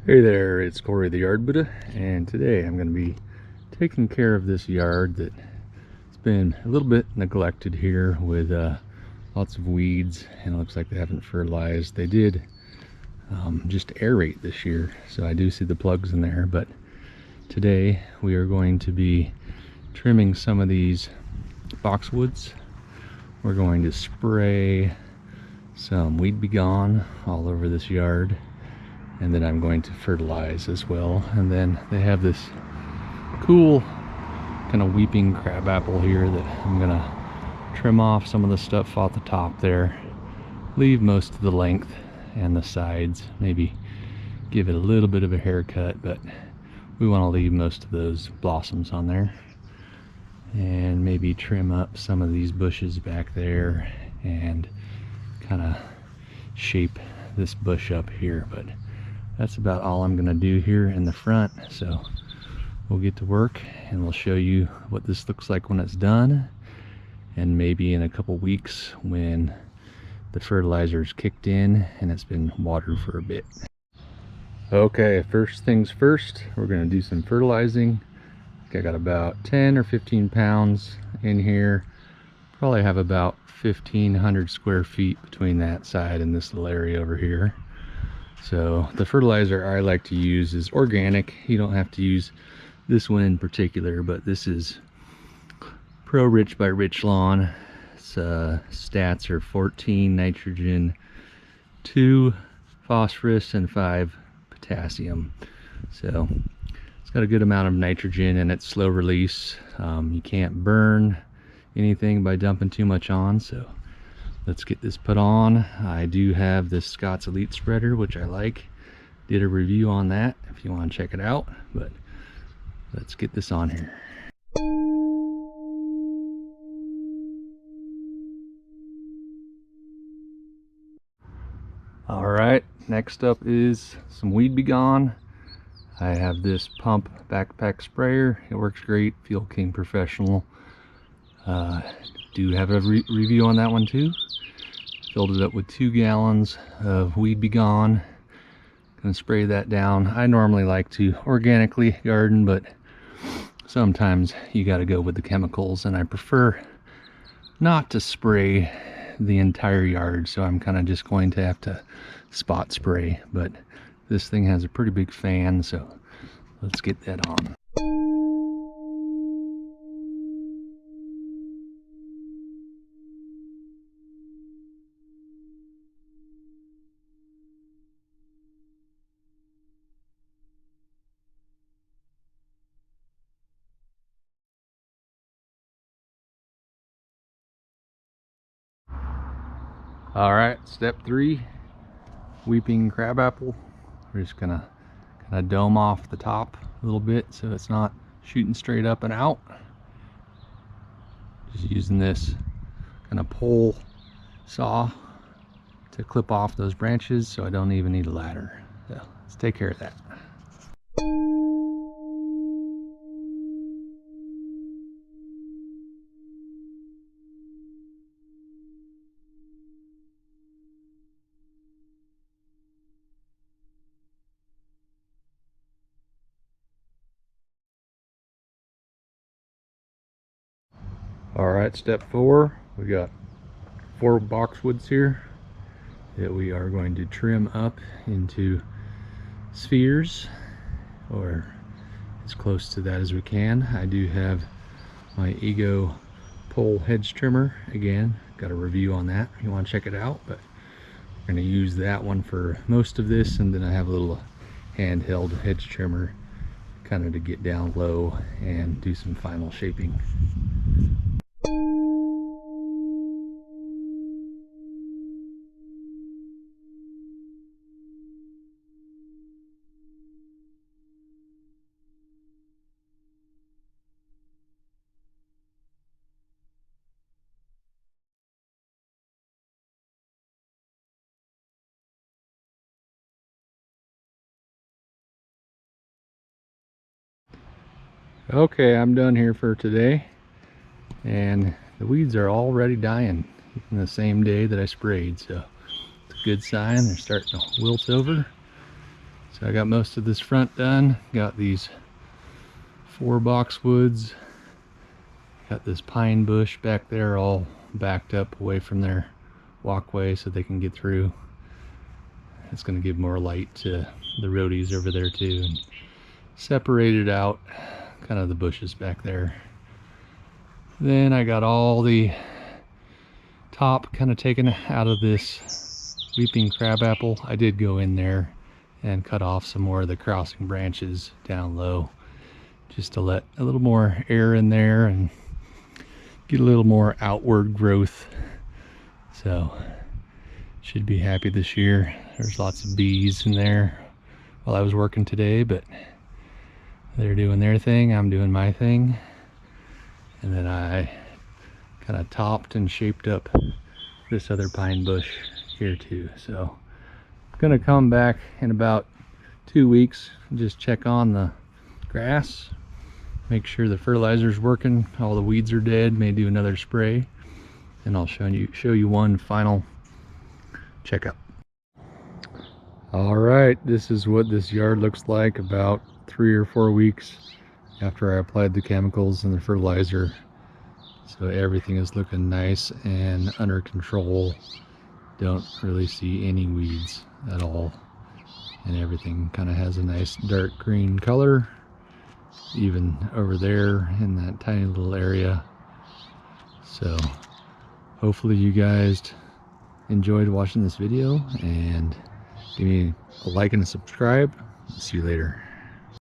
Hey there, it's Corey the Yard Buddha, and today I'm going to be taking care of this yard that's been a little bit neglected here with lots of weeds, and it looks like they haven't fertilized. They did just aerate this year, so I do see the plugs in there, but today we are going to be trimming some of these boxwoods. We're going to spray some Weed Be Gone all over this yard, and then I'm going to fertilize as well. And then they have this cool kind of weeping crabapple here that I'm gonna trim off some of the stuff off the top there, leave most of the length and the sides, maybe give it a little bit of a haircut, but we want to leave most of those blossoms on there, and maybe trim up some of these bushes back there and kind of shape this bush up here. But that's about all I'm gonna do here in the front, so we'll get to work and we'll show you what this looks like when it's done, and maybe in a couple weeks when the fertilizer's kicked in and it's been watered for a bit. Okay, first things first, we're gonna do some fertilizing. I got about 10 or 15 pounds in here. Probably have about 1,500 square feet between that side and this little area over here. So the fertilizer I like to use is organic. You don't have to use this one in particular, but this is Pro Rich by Rich Lawn. Its stats are 14 nitrogen, 2 phosphorus, and 5 potassium. So it's got a good amount of nitrogen and it's slow release. You can't burn anything by dumping too much on, so let's get this put on. I do have this Scott's Elite spreader, which I like. Did a review on that if you want to check it out, but let's get this on here. All right, next up is some Weed Be Gone. I have this pump backpack sprayer. It works great, Field King Professional. Do have a review on that one too. Filled it up with 2 gallons of Weed Be Gone. Gonna spray that down. I normally like to organically garden, but sometimes you gotta go with the chemicals, and I prefer not to spray the entire yard, so I'm kind of just going to have to spot spray. But this thing has a pretty big fan, so let's get that on. All right, step 3, weeping crabapple. We're just gonna kind of dome off the top a little bit so it's not shooting straight up and out. Just using this kind of pole saw to clip off those branches, so I don't even need a ladder. So let's take care of that. All right, step 4, we got 4 boxwoods here that we are going to trim up into spheres, or as close to that as we can. I do have my Ego pole hedge trimmer. Again, got a review on that if you want to check it out, but we're going to use that one for most of this, and then I have a little handheld hedge trimmer kind of to get down low and do some final shaping. Okay, I'm done here for today, and the weeds are already dying in the same day that I sprayed, so it's a good sign. They're starting to wilt over. So I got most of this front done. Got these 4 boxwoods. Got this pine bush back there all backed up away from their walkway so they can get through. It's going to give more light to the roadies over there too, and separated out kind of the bushes back there. Then I got all the top kind of taken out of this weeping crabapple. I did go in there and cut off some more of the crossing branches down low just to let a little more air in there and get a little more outward growth. So should be happy this year. There's lots of bees in there while I was working today, but they're doing their thing, I'm doing my thing. And then I kind of topped and shaped up this other pine bush here too. So I'm gonna come back in about 2 weeks and just check on the grass, make sure the fertilizer's working, all the weeds are dead, may do another spray, and I'll show you one final checkup. All right, this is what this yard looks like about 3 or 4 weeks after I applied the chemicals and the fertilizer. So everything is looking nice and under control. Don't really see any weeds at all, and everything kind of has a nice dark green color, even over there in that tiny little area. So hopefully you guys enjoyed watching this video, and give me a like and a subscribe. See you later.